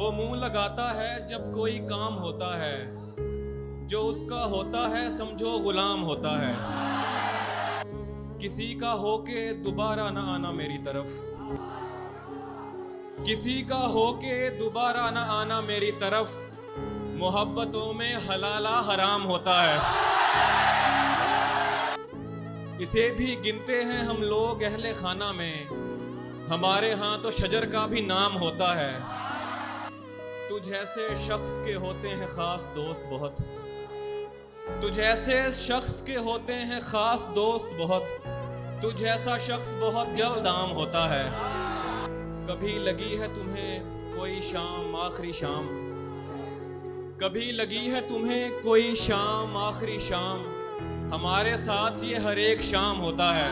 वो मुंह लगाता है जब कोई काम होता है, जो उसका होता है समझो गुलाम होता है। किसी का होके दोबारा ना आना मेरी तरफ, किसी का होके दोबारा ना आना मेरी तरफ। मोहब्बतों में हलाला हराम होता है। इसे भी गिनते हैं हम लोग अहले खाना में, हमारे यहाँ तो शजर का भी नाम होता है। तुझ ऐसे शख्स के होते हैं खास दोस्त बहुत, तुझ ऐसे शख्स के होते हैं खास दोस्त बहुत, तुझ ऐसा शख्स बहुत जल्द आम होता है। कभी लगी है तुम्हें कोई शाम आखिरी शाम, कभी लगी है तुम्हें कोई शाम आखिरी शाम, हमारे साथ ये हर एक शाम होता है।